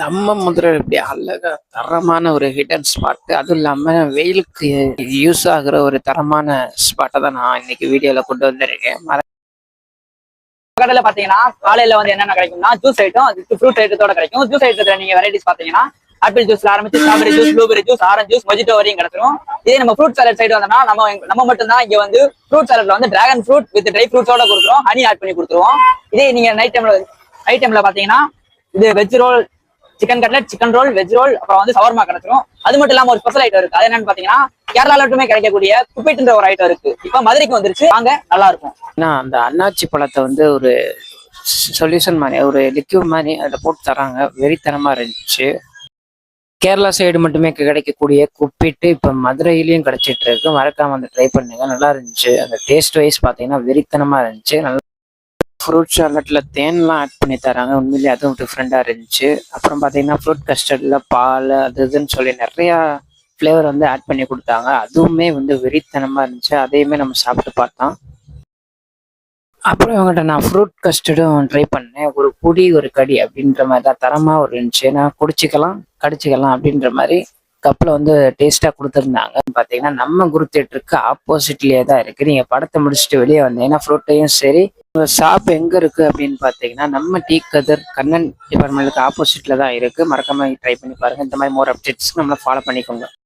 நம்ம முதல்ல இப்படி அழகா தரமான ஒரு ஹிடன் ஸ்பாட், அதுவும் இல்லாம வெயிலுக்கு யூஸ் ஆகுற ஒரு தரமான ஸ்பாட்டை தான் நான் இன்னைக்கு வீடியோல கொண்டு வந்திருக்கேன். கடையில பாத்தீங்கன்னா காலையில வந்து என்னென்ன கிடைக்கும்னா ஜூஸ் ஐட்டம், அதுக்கு ஃப்ரூட் ஐட்டத்தோட கிடைக்கும். ஜூஸ் ஐட்டத்துல நீங்க வெரைட்டிஸ் பாத்தீங்கன்னா ஆப்பிள் ஜூஸ்ல ஆரம்பிச்சு strawberry juice, blueberry juice, orange juice, mojito வரையும் கிடைச்சிரும். இதே நம்ம ஃப்ரூட் சாலட் சைடு வந்தோம்னா நம்ம மட்டும் தான் இங்க வந்து ஃப்ரூட் சாலட்ல வந்து டிராகன் ஃப்ரூட் வித் ட்ரை ஃப்ரூட்ஸோட கொடுக்குறோம், ஹனி ஆட் பண்ணி கொடுத்துருவோம். இதே நீங்க நைட் டைம்ல பாத்தீங்கன்னா இது veg role, chicken cutlet, chicken roll, veg role, அப்புறம் வந்து சவர்மா கிடைச்சிரும். அது மட்டும் இல்லாம ஒரு ஸ்பெஷல் ஐட்டம் இருக்கு. அது என்னன்னு பாத்தீங்கன்னா கேரளால மட்டுமே கிடைக்கக்கூடிய குப்பிட்டுன்ற ஒரு ஐட்டம் இருக்கு. இப்ப மதுரைக்கு வந்துருச்சு, வாங்க நல்லா இருக்கும். ஏன்னா அந்த அன்னாச்சி பழத்தை வந்து ஒரு சொல்யூஷன் மாதிரி, ஒரு லிக்யூட் மாதிரி அதில் போட்டு தராங்க. வெறித்தனமா இருந்துச்சு. கேரளா சைடு மட்டுமே கிடைக்கக்கூடிய குப்பிட்டு இப்போ மதுரையிலையும் கிடைச்சிட்டு இருக்கு. மறக்காம வந்து ட்ரை பண்ணுங்க, நல்லா இருந்துச்சு. அந்த டேஸ்ட் வைஸ் பார்த்தீங்கன்னா வெறித்தனமா இருந்துச்சு. நல்லா ஃப்ரூட் சாலட்ல தேன்லாம் ஆட் பண்ணி தராங்க, உண்மையிலேயே அதுவும் டிஃப்ரெண்டாக இருந்துச்சு. அப்புறம் பார்த்தீங்கன்னா ஃப்ரூட் கஸ்டர்டில் பால் அது இதுன்னு சொல்லி நிறையா ஃப்ளேவர் வந்து ஆட் பண்ணி கொடுத்தாங்க. அதுவுமே வந்து வெறித்தனமாக இருந்துச்சு. அதையுமே நம்ம சாப்பிட்டு பார்த்தோம். அப்புறம் இவங்ககிட்ட நான் ஃப்ரூட் கஸ்டர்டும் ட்ரை பண்ணேன். ஒரு குடி ஒரு கடி அப்படின்ற மாதிரி தான் தரமாக ஒரு இருந்துச்சு. ஏன்னா குடிச்சிக்கலாம் கடிச்சிக்கலாம் அப்படின்ற மாதிரி கப்பில் வந்து டேஸ்ட்டாக கொடுத்துருந்தாங்க. பார்த்தீங்கன்னா நம்ம குரு தேட்டருக்கு ஆப்போசிட்லேயே தான் இருக்குது. நீங்கள் படத்தை முடிச்சுட்டு வெளியே வந்தீங்கன்னா ஃப்ரூட்டையும் சரி. ஷாப் எங்கே இருக்குது அப்படின்னு பார்த்தீங்கன்னா நம்ம டீ கதர் கண்ணன் டிபார்ட்மெண்ட்டுக்கு ஆப்போசிட்டில் தான் இருக்குது. மறக்காமல் ட்ரை பண்ணி பாருங்கள். இந்த மாதிரி மோர் அப்டேட்ஸ்க்கு நம்மளை ஃபாலோ பண்ணிக்கோங்க.